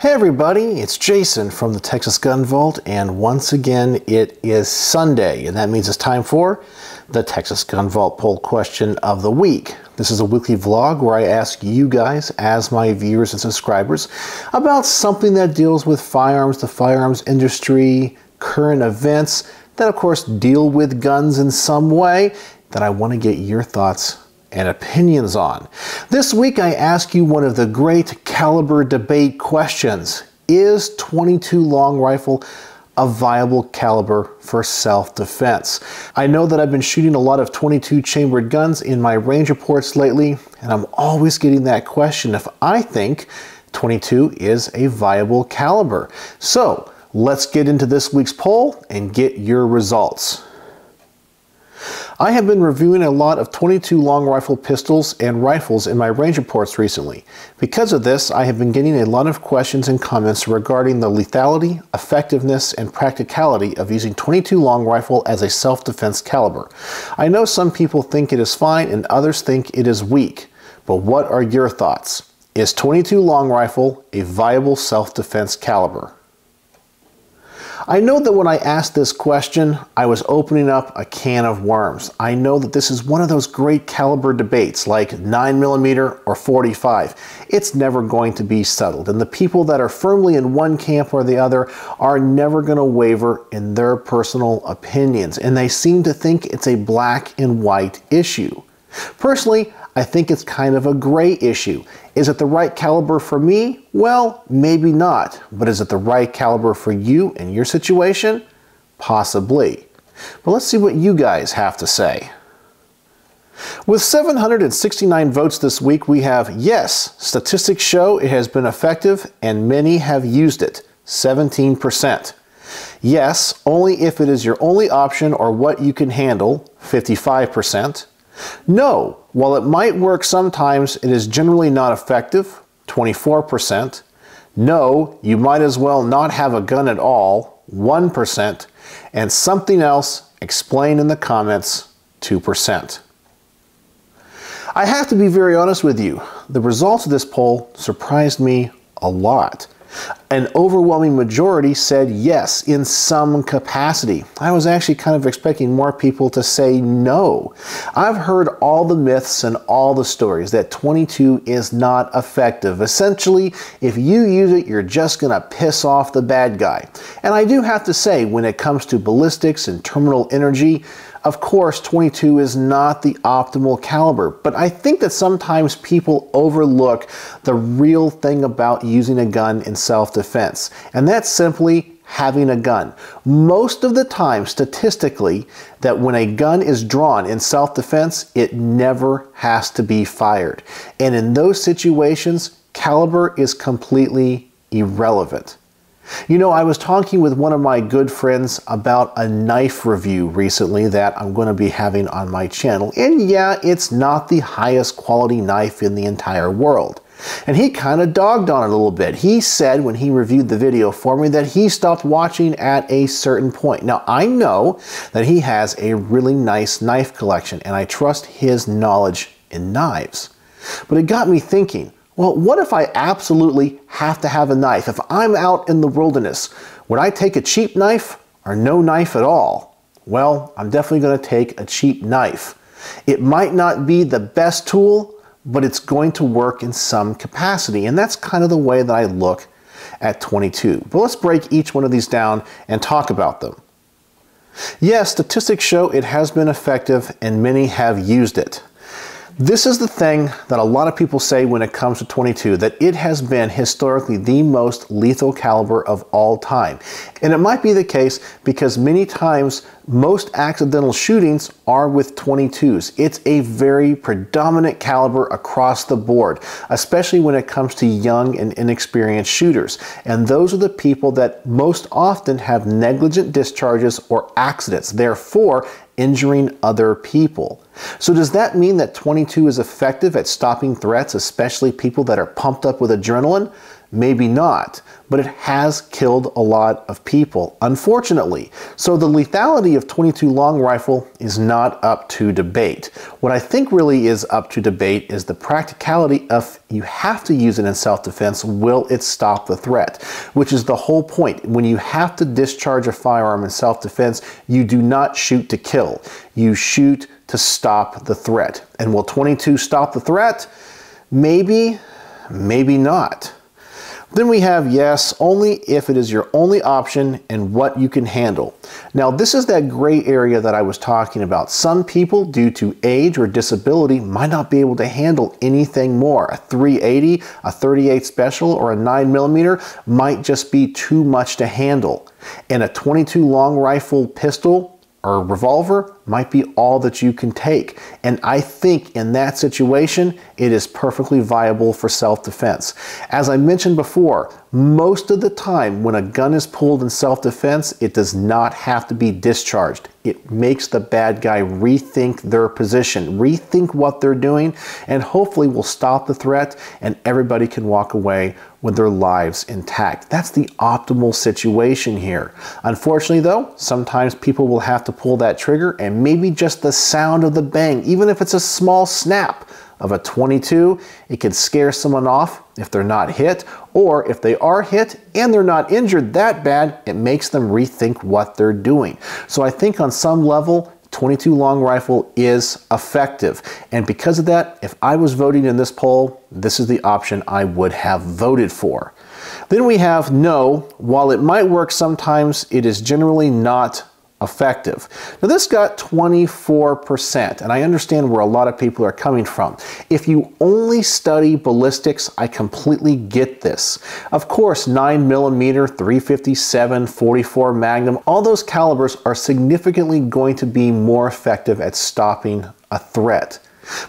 Hey everybody, it's Jason from the Texas Gun Vault, and once again it is Sunday, and that means it's time for the Texas Gun Vault Poll Question of the Week. This is a weekly vlog where I ask you guys, as my viewers and subscribers, about something that deals with firearms, the firearms industry, current events that of course deal with guns in some way that I want to get your thoughts and opinions on. This week I ask you one of the great caliber debate questions. Is .22 long rifle a viable caliber for self-defense? I know that I've been shooting a lot of .22 chambered guns in my range reports lately, and I'm always getting that question if I think .22 is a viable caliber. So let's get into this week's poll and get your results. I have been reviewing a lot of .22 long rifle pistols and rifles in my range reports recently. Because of this, I have been getting a lot of questions and comments regarding the lethality, effectiveness, and practicality of using .22 long rifle as a self-defense caliber. I know some people think it is fine and others think it is weak, but what are your thoughts? Is .22 long rifle a viable self-defense caliber? I know that when I asked this question, I was opening up a can of worms. I know that this is one of those great caliber debates like 9mm or 45. It's never going to be settled, and the people that are firmly in one camp or the other are never going to waver in their personal opinions, and they seem to think it's a black and white issue. Personally, I think it's kind of a gray issue. Is it the right caliber for me? Well, maybe not. But is it the right caliber for you and your situation? Possibly. But let's see what you guys have to say. With 769 votes this week, we have yes, statistics show it has been effective and many have used it, 17%. Yes, only if it is your only option or what you can handle, 55%. No, while it might work sometimes, it is generally not effective, 24%. No, you might as well not have a gun at all, 1%. And something else, explain in the comments, 2%. I have to be very honest with you. The results of this poll surprised me a lot. An overwhelming majority said yes in some capacity. I was actually kind of expecting more people to say no. I've heard all the myths and all the stories that .22 is not effective. Essentially, if you use it, you're just gonna piss off the bad guy. And I do have to say, when it comes to ballistics and terminal energy, of course, .22 is not the optimal caliber, but I think that sometimes people overlook the real thing about using a gun in self-defense, and that's simply having a gun. Most of the time, statistically, that when a gun is drawn in self-defense, it never has to be fired. And in those situations, caliber is completely irrelevant. You know, I was talking with one of my good friends about a knife review recently that I'm going to be having on my channel. And yeah, it's not the highest quality knife in the entire world. And he kind of dogged on it a little bit. He said when he reviewed the video for me that he stopped watching at a certain point. Now, I know that he has a really nice knife collection, and I trust his knowledge in knives. But it got me thinking, well, what if I absolutely have to have a knife? If I'm out in the wilderness, would I take a cheap knife or no knife at all? Well, I'm definitely going to take a cheap knife. It might not be the best tool, but it's going to work in some capacity. And that's kind of the way that I look at .22. But let's break each one of these down and talk about them. Yes, statistics show it has been effective and many have used it. This is the thing that a lot of people say when it comes to .22, that it has been historically the most lethal caliber of all time. And it might be the case because many times most accidental shootings are with .22s. It's a very predominant caliber across the board, especially when it comes to young and inexperienced shooters. And those are the people that most often have negligent discharges or accidents, therefore injuring other people. So does that mean that .22 is effective at stopping threats, especially people that are pumped up with adrenaline? Maybe not, but it has killed a lot of people, unfortunately. So the lethality of .22 long rifle is not up to debate. What I think really is up to debate is the practicality of you have to use it in self-defense. Will it stop the threat? Which is the whole point. When you have to discharge a firearm in self-defense, you do not shoot to kill. You shoot to stop the threat. And will .22 stop the threat? Maybe, maybe not. Then we have yes, only if it is your only option and what you can handle. Now this is that gray area that I was talking about. Some people, due to age or disability, might not be able to handle anything more. A .380, a .38 special, or a 9mm might just be too much to handle. And a .22 long rifle pistol or revolver might be all that you can take. And I think in that situation, it is perfectly viable for self-defense. As I mentioned before, most of the time when a gun is pulled in self-defense, it does not have to be discharged. It makes the bad guy rethink their position, rethink what they're doing, and hopefully will stop the threat and everybody can walk away with their lives intact. That's the optimal situation here. Unfortunately though, sometimes people will have to pull that trigger, and maybe just the sound of the bang, even if it's a small snap of a .22, it can scare someone off if they're not hit, or if they are hit and they're not injured that bad, it makes them rethink what they're doing. So I think on some level, .22 long rifle is effective. And because of that, if I was voting in this poll, this is the option I would have voted for. Then we have no. While it might work sometimes, it is generally not effective. Now this got 24%, and I understand where a lot of people are coming from. If you only study ballistics, I completely get this. Of course, 9mm, .357, .44 Magnum, all those calibers are significantly going to be more effective at stopping a threat.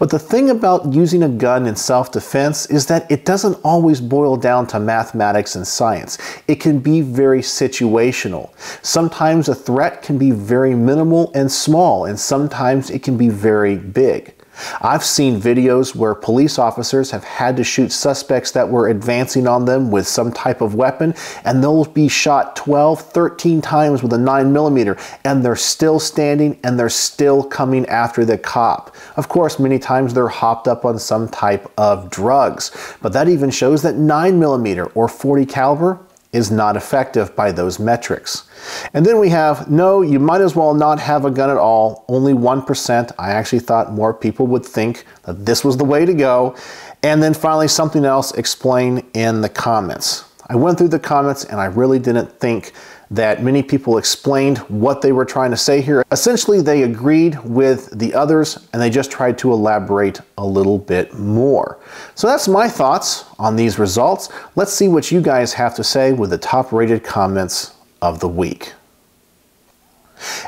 But the thing about using a gun in self-defense is that it doesn't always boil down to mathematics and science. It can be very situational. Sometimes a threat can be very minimal and small, and sometimes it can be very big. I've seen videos where police officers have had to shoot suspects that were advancing on them with some type of weapon, and they'll be shot 12, 13 times with a 9mm, and they're still standing and they're still coming after the cop. Of course, many times they're hopped up on some type of drugs, but that even shows that 9mm or .40 caliber is not effective by those metrics. And then we have no, you might as well not have a gun at all, only 1%. I actually thought more people would think that this was the way to go. And then finally, something else, explain in the comments. I went through the comments and I really didn't think that many people explained what they were trying to say here. Essentially, they agreed with the others and they just tried to elaborate a little bit more. So that's my thoughts on these results. Let's see what you guys have to say with the top rated comments of the week.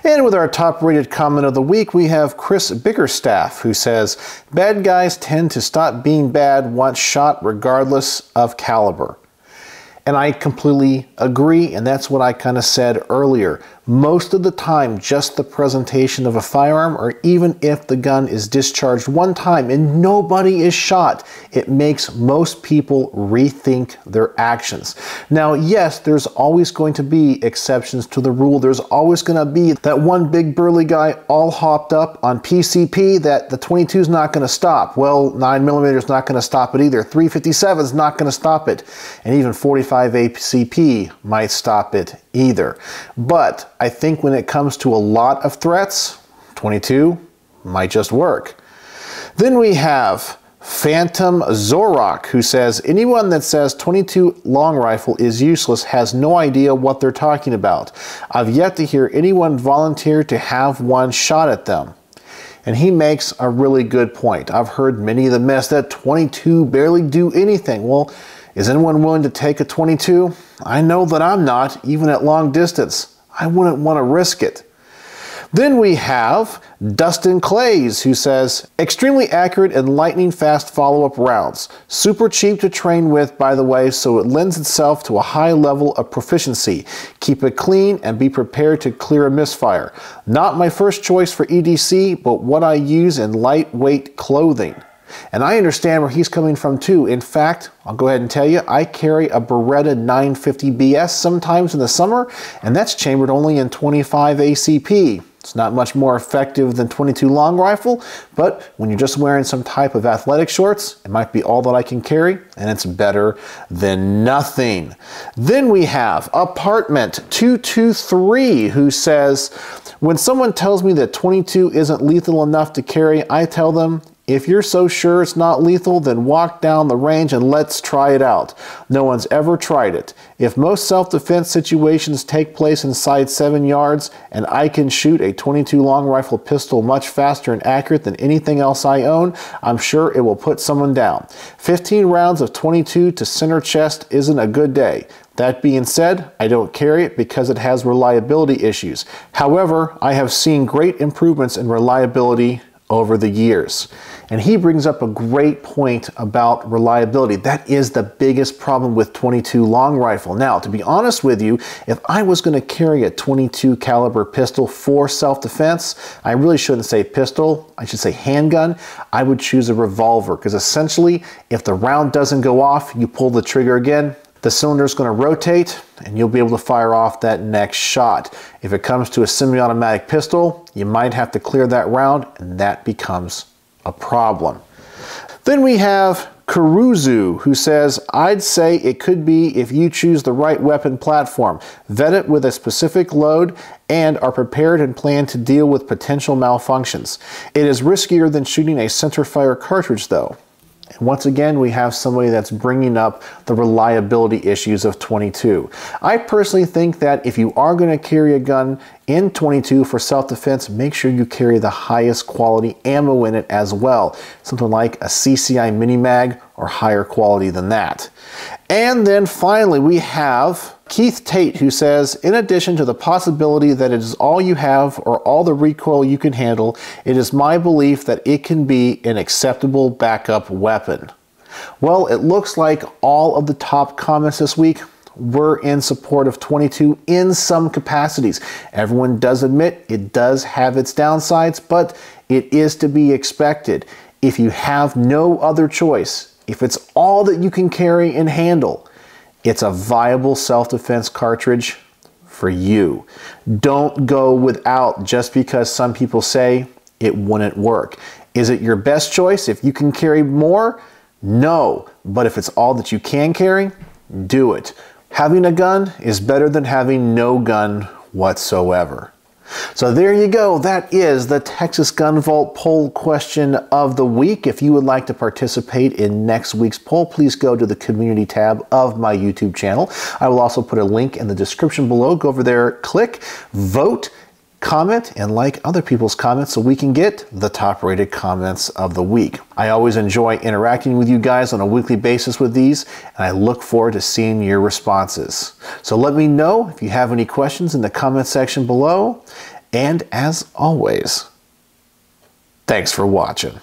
And with our top rated comment of the week, we have Chris Bickerstaff, who says, bad guys tend to stop being bad once shot regardless of caliber. And I completely agree, and that's what I kind of said earlier. Most of the time, just the presentation of a firearm, or even if the gun is discharged one time and nobody is shot, it makes most people rethink their actions. Now, yes, there's always going to be exceptions to the rule. There's always going to be that one big burly guy all hopped up on PCP that the .22 is not going to stop. Well, 9mm is not going to stop it either. .357 is not going to stop it. And even 45 ACP might stop it either. But I think when it comes to a lot of threats, .22 might just work. Then we have Phantom Zorok, who says, anyone that says .22 long rifle is useless has no idea what they're talking about. I've yet to hear anyone volunteer to have one shot at them. And he makes a really good point. I've heard many of the mess that .22 barely do anything. Well, is anyone willing to take a .22? I know that I'm not, even at long distance. I wouldn't want to risk it. Then we have Dustin Clays, who says, extremely accurate and lightning fast follow-up rounds. Super cheap to train with, by the way, so it lends itself to a high level of proficiency. Keep it clean and be prepared to clear a misfire. Not my first choice for EDC, but what I use in lightweight clothing. And I understand where he's coming from too. In fact, I'll go ahead and tell you, I carry a Beretta 950 BS sometimes in the summer, and that's chambered only in 25 ACP. It's not much more effective than 22 long rifle, but when you're just wearing some type of athletic shorts, it might be all that I can carry, and it's better than nothing. Then we have Apartment223, who says, when someone tells me that 22 isn't lethal enough to carry, I tell them, if you're so sure it's not lethal, then walk down the range and let's try it out. No one's ever tried it. If most self-defense situations take place inside 7 yards and I can shoot a 22 long rifle pistol much faster and accurate than anything else I own, I'm sure it will put someone down. 15 rounds of 22 to center chest isn't a good day. That being said, I don't carry it because it has reliability issues. However, I have seen great improvements in reliability over the years. And he brings up a great point about reliability. That is the biggest problem with 22 long rifle. Now, to be honest with you, if I was going to carry a 22 caliber pistol for self-defense, I really shouldn't say pistol, I should say handgun, I would choose a revolver, because essentially, if the round doesn't go off, you pull the trigger again, the cylinder is going to rotate and you'll be able to fire off that next shot. If it comes to a semi-automatic pistol, you might have to clear that round, and that becomes a problem. Then we have Karuzu, who says, I'd say it could be if you choose the right weapon platform, vet it with a specific load, and are prepared and plan to deal with potential malfunctions. It is riskier than shooting a centerfire cartridge though. And once again, we have somebody that's bringing up the reliability issues of 22. I personally think that if you are going to carry a gun in 22 for self-defense, make sure you carry the highest quality ammo in it as well. Something like a CCI mini mag or higher quality than that. And then finally, we have Keith Tate, who says, in addition to the possibility that it is all you have or all the recoil you can handle, it is my belief that it can be an acceptable backup weapon. Well, it looks like all of the top comments this week were in support of 22 in some capacities. Everyone does admit it does have its downsides, but it is to be expected. If you have no other choice, if it's all that you can carry and handle, it's a viable self-defense cartridge for you. Don't go without just because some people say it wouldn't work. Is it your best choice if you can carry more? No, but if it's all that you can carry, do it. Having a gun is better than having no gun whatsoever. So there you go. That is the Texas Gun Vault poll question of the week. If you would like to participate in next week's poll, please go to the community tab of my YouTube channel. I will also put a link in the description below. Go over there, click, vote, comment, and like other people's comments so we can get the top rated comments of the week. I always enjoy interacting with you guys on a weekly basis with these, and I look forward to seeing your responses. So let me know if you have any questions in the comment section below, and as always, thanks for watching.